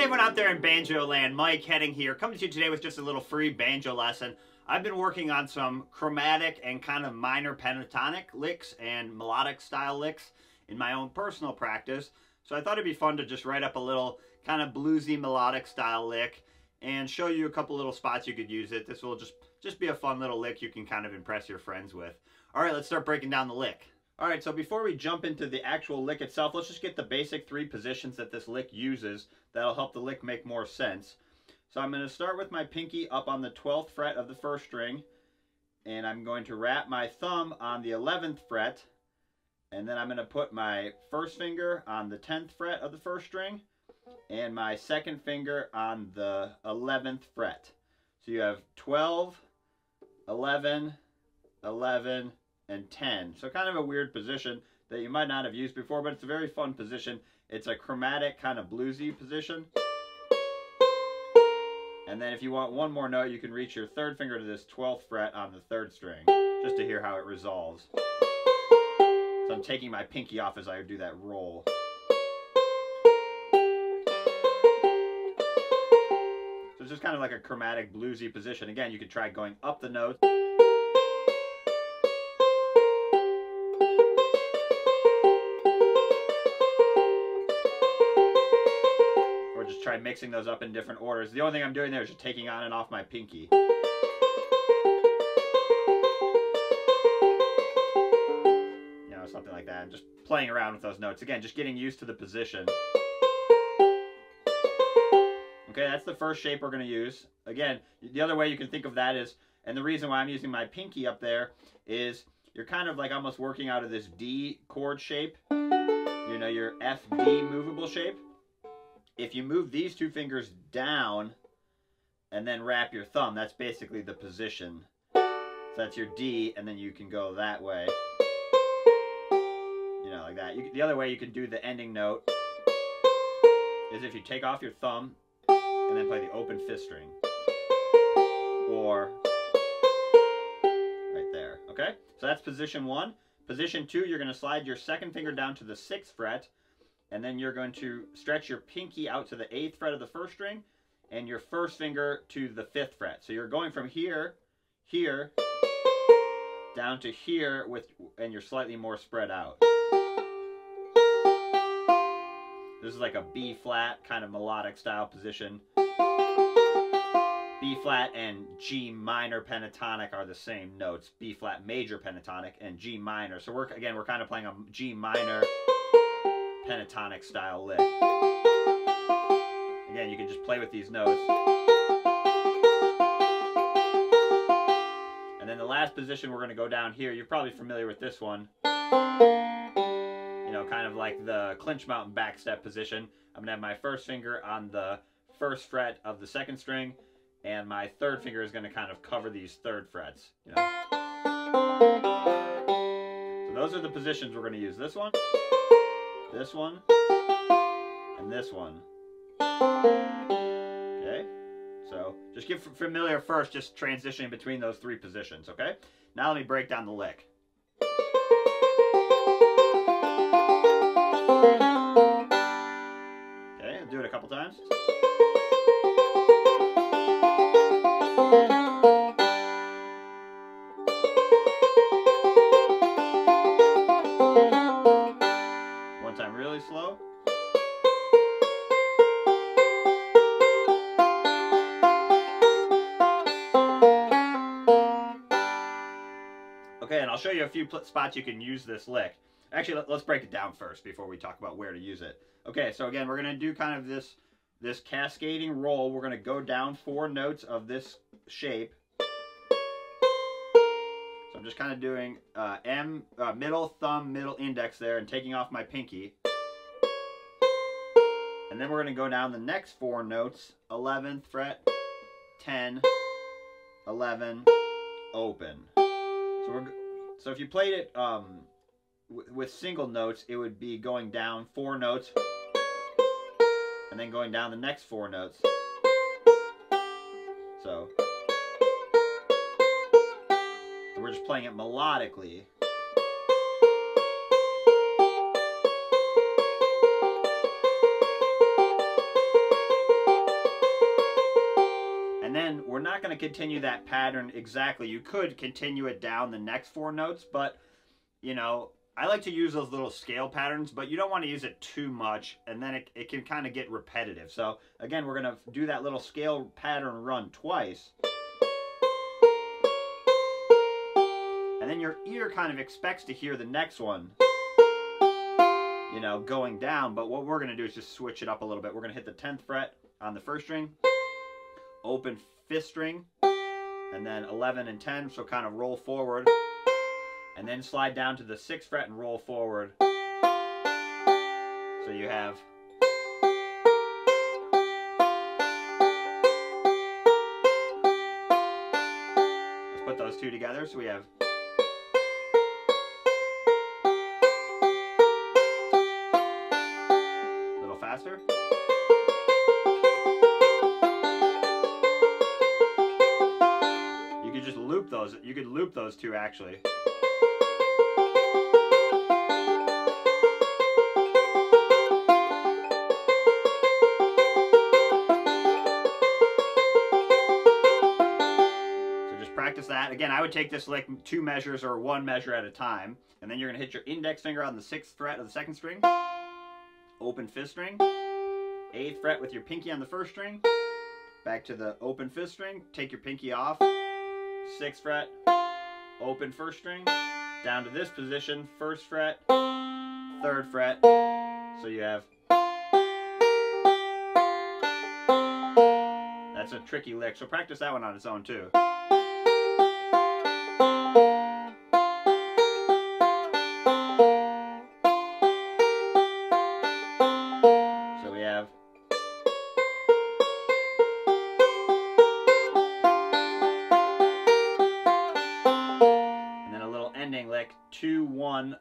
everyone out there in Banjo land, Mike Hedding here, coming to you today with just a little free banjo lesson. I've been working on some chromatic and kind of minor pentatonic licks and melodic style licks in my own personal practice. So I thought it'd be fun to just write up a little kind of bluesy melodic style lick and show you a couple little spots you could use it. This will just be a fun little lick you can kind of impress your friends with. All right, let's start breaking down the lick. All right, so before we jump into the actual lick itself, let's just get the basic 3 positions that this lick uses that'll help the lick make more sense. So I'm going to start with my pinky up on the 12th fret of the 1st string, and I'm going to wrap my thumb on the 11th fret, and then I'm going to put my 1st finger on the 10th fret of the 1st string, and my 2nd finger on the 11th fret. So you have 12, 11, 11, and 10. So kind of a weird position that you might not have used before, but it's a very fun position. It's a chromatic kind of bluesy position. And then if you want one more note, you can reach your 3rd finger to this 12th fret on the 3rd string, just to hear how it resolves. So I'm taking my pinky off as I do that roll. So it's just kind of like a chromatic bluesy position. Again, you could try going up the notes. Just try mixing those up in different orders. The only thing I'm doing there is just taking on and off my pinky. You know, something like that. And just playing around with those notes. Again, just getting used to the position. Okay, that's the first shape we're going to use. Again, the other way you can think of that is, and the reason why I'm using my pinky up there is you're kind of like almost working out of this D chord shape. You know, your F-D movable shape. If you move these 2 fingers down and then wrap your thumb, that's basically the position. So that's your D, and then you can go that way. You know, like that. The other way you can do the ending note is if you take off your thumb and then play the open 5th string. Or right there, okay? So that's position 1. Position 2, you're going to slide your 2nd finger down to the 6th fret, and then you're going to stretch your pinky out to the 8th fret of the 1st string, and your 1st finger to the 5th fret. So you're going from here, down to here, and you're slightly more spread out. This is like a B flat kind of melodic style position. B flat and G minor pentatonic are the same notes. B flat major pentatonic and G minor. So we're kind of playing a G minor pentatonic style lick. Again, you can just play with these notes. And then the last position we're going to go down here, you're probably familiar with this one. You know, kind of like the clinch mountain backstep position. I'm going to have my 1st finger on the 1st fret of the 2nd string, and my 3rd finger is going to kind of cover these 3rd frets. You know. So those are the positions we're going to use. This one, and this one. Okay, so just get familiar first, just transitioning between those 3 positions, okay? Now let me break down the lick. Okay, I'll do it a couple times. One time really slow. Okay, and I'll show you a few spots you can use this lick. Actually, let's break it down first before we talk about where to use it. Okay, so again, we're going to do kind of this cascading roll. We're going to go down 4 notes of this shape. So I'm just kind of doing middle thumb, middle index there, and taking off my pinky. And then we're going to go down the next 4 notes, 11th fret, 10, 11, open. So if you played it with single notes, it would be going down 4 notes and then going down the next 4 notes. So and we're just playing it melodically. going to continue that pattern exactly. You could continue it down the next 4 notes, but, you know, I like to use those little scale patterns, but you don't want to use it too much, and then it can kind of get repetitive. So, again, we're going to do that little scale pattern run twice. And then your ear kind of expects to hear the next one, you know, going down. But what we're going to do is just switch it up a little bit. We're going to hit the 10th fret on the 1st string, open 5th string, and then 11 and 10, so kind of roll forward. And then slide down to the 6th fret and roll forward. So you have... Let's put those two together. So we have... A little faster. You could just loop those. You could loop those two actually. Practice that. Again, I would take this lick 2 measures or 1 measure at a time. And then you're going to hit your index finger on the 6th fret of the 2nd string. Open 5th string. 8th fret with your pinky on the 1st string. Back to the open 5th string. Take your pinky off. 6th fret. Open 1st string. Down to this position. 1st fret. 3rd fret. So you have... That's a tricky lick. So practice that one on its own too. So we have... And then a little ending lick, 2-1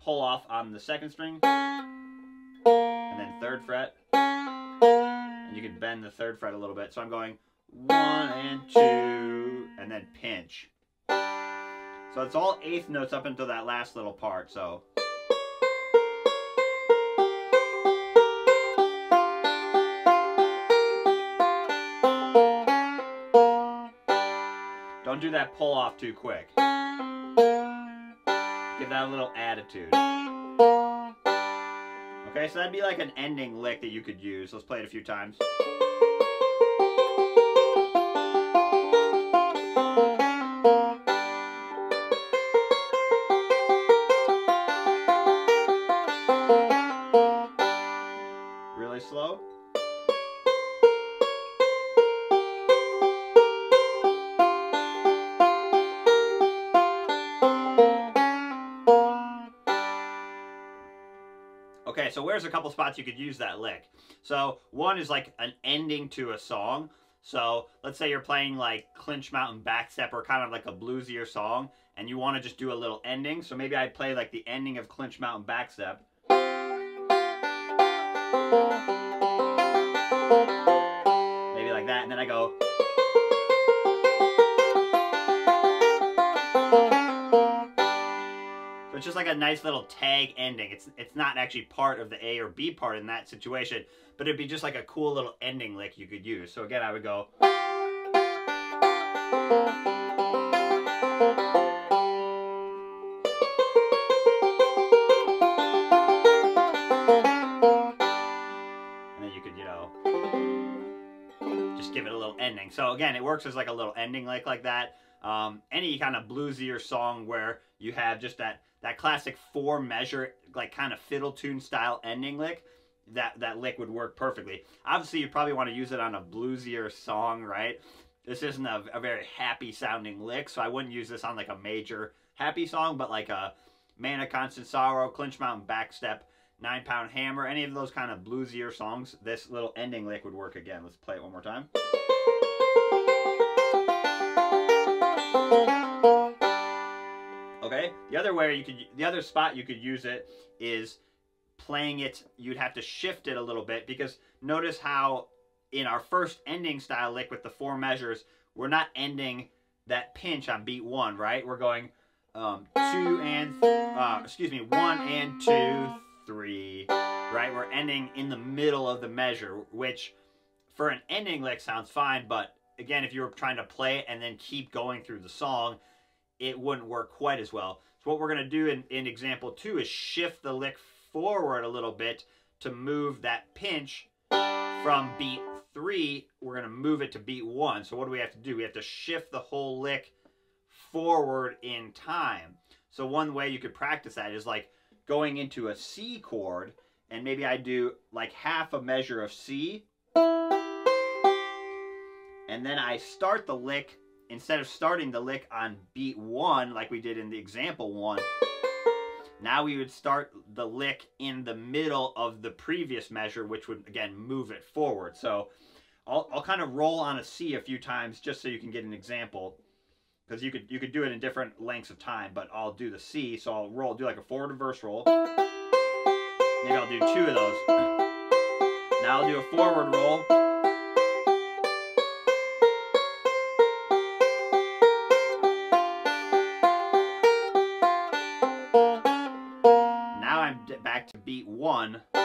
pull off on the 2nd string. And then 3rd fret. And you can bend the 3rd fret a little bit. So I'm going 1 and 2, and then pinch. So it's all 8th notes up until that last little part. So don't do that pull off too quick. Give that a little attitude. Okay, so that'd be like an ending lick that you could use. Let's play it a few times. Really slow. Okay, so where's a couple spots you could use that lick? So one is like an ending to a song. So let's say you're playing like Clinch Mountain Backstep or kind of like a bluesier song, and you want to just do a little ending. So maybe I'd play like the ending of Clinch Mountain Backstep. Maybe like that, and then I go... So it's just like a nice little tag ending. It's not actually part of the A or B part in that situation, but it'd be just like a cool little ending lick you could use. So again, I would go... And then you could, you know, just give it a little ending. So again, it works as like a little ending lick like that. Any kind of bluesier song where you have just that classic 4 measure, like kind of fiddle tune style ending lick, that lick would work perfectly. Obviously, you probably want to use it on a bluesier song, right? This isn't a very happy sounding lick, so I wouldn't use this on like a major happy song, but like a Man of Constant Sorrow, Clinch Mountain Backstep, 9 Pound Hammer, any of those kind of bluesier songs, this little ending lick would work again. Let's play it one more time. Okay, the other spot you could use it is playing it. You'd have to shift it a little bit, because notice how in our first ending style lick with the 4 measures, we're not ending that pinch on beat 1, right? We're going 1 and 2, 3, right? We're ending in the middle of the measure, which for an ending lick sounds fine, but again, if you were trying to play it and then keep going through the song, it wouldn't work quite as well. So what we're going to do in example 2 is shift the lick forward a little bit to move that pinch from beat 3. We're going to move it to beat 1. So what do we have to do? We have to shift the whole lick forward in time. So one way you could practice that is like going into a C chord, and maybe I do like half a measure of C, and then I start the lick, instead of starting the lick on beat 1 like we did in the example 1, now we would start the lick in the middle of the previous measure, which would again move it forward. So I'll kind of roll on a C a few times just so you can get an example, because you could do it in different lengths of time, but I'll do the C. So I'll do like a forward reverse roll. Maybe I'll do 2 of those. Now I'll do a forward roll. Now I'm back to beat 1. So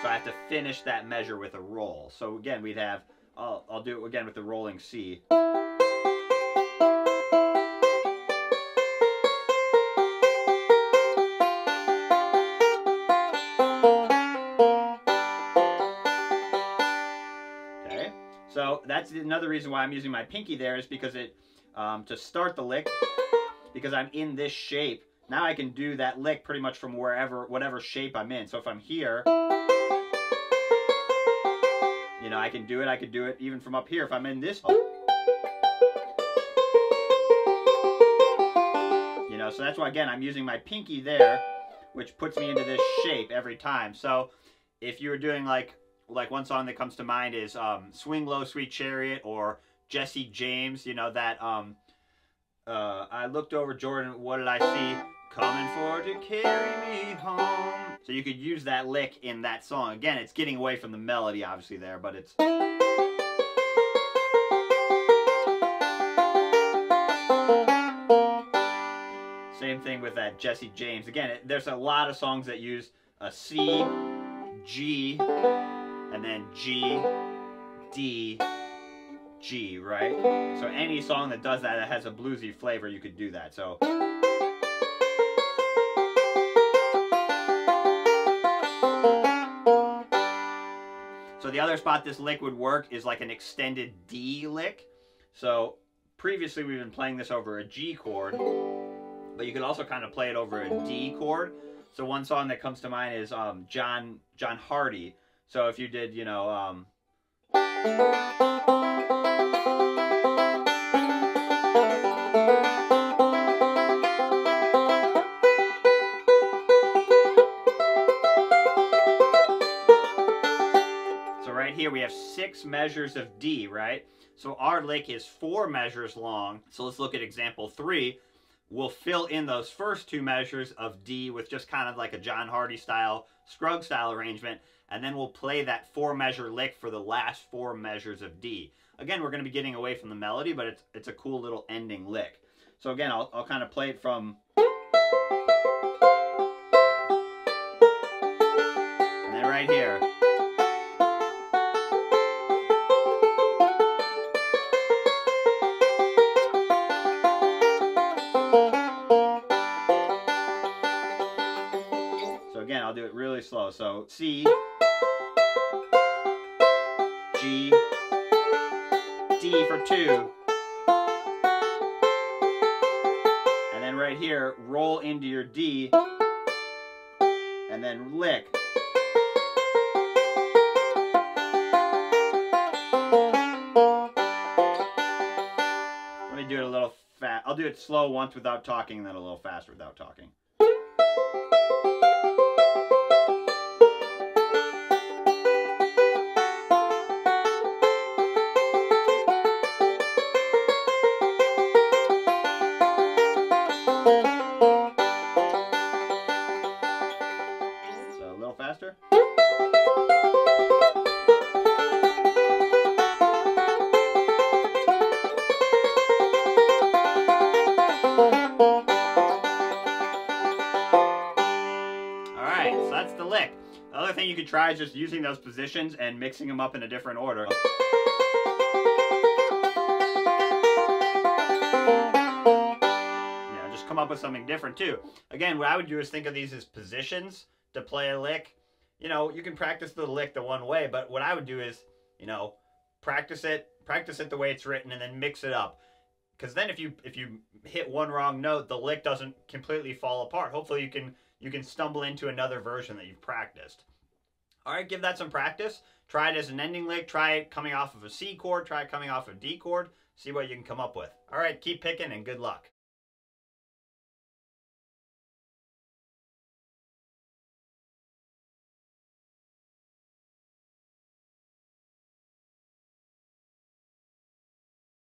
I have to finish that measure with a roll. So again, we'd have, I'll do it again with the rolling C. Okay, so that's another reason why I'm using my pinky there, is because it, to start the lick, because I'm in this shape, now I can do that lick pretty much from whatever shape I'm in. So if I'm here, you know, I can do it even from up here if I'm in this. You know, so that's why, again, I'm using my pinky there, which puts me into this shape every time. So if you were doing like one song that comes to mind is Swing Low, Sweet Chariot, or Jesse James, you know, that I looked over Jordan, what did I see? Coming for to carry me home. So you could use that lick in that song. Again, it's getting away from the melody, obviously, there, but it's... Same thing with that Jesse James. Again, there's a lot of songs that use a C, G, and then G, D, G, right? So any song that does that has a bluesy flavor, you could do that. So... So the other spot this lick would work is like an extended D lick. So previously we've been playing this over a G chord, but you could also kind of play it over a D chord. So one song that comes to mind is John Hardy. So if you did, you know, here we have 6 measures of D, right? So our lick is 4 measures long. So let's look at example 3. We'll fill in those first 2 measures of D with just kind of like a John Hardy style, Scruggs style arrangement, and then we'll play that 4 measure lick for the last 4 measures of D. Again, we're going to be getting away from the melody, but it's a cool little ending lick. So again, I'll kind of play it from... And then right here. Again, I'll do it really slow. So C, G, D for 2. And then right here, roll into your D, and then lick. Let me do it a little fast. I'll do it slow once without talking, and then a little faster without talking. So a little faster. thing you could try is just using those positions and mixing them up in a different order. Just come up with something different too. Again, what I would do is think of these as positions to play a lick. You know, you can practice the lick the one way, but what I would do is, you know, practice it the way it's written and then mix it up. Because then if you hit one wrong note, the lick doesn't completely fall apart. Hopefully you can stumble into another version that you've practiced. All right, give that some practice. Try it as an ending lick. Try it coming off of a C chord. Try it coming off of a D chord. See what you can come up with. All right, keep picking and good luck.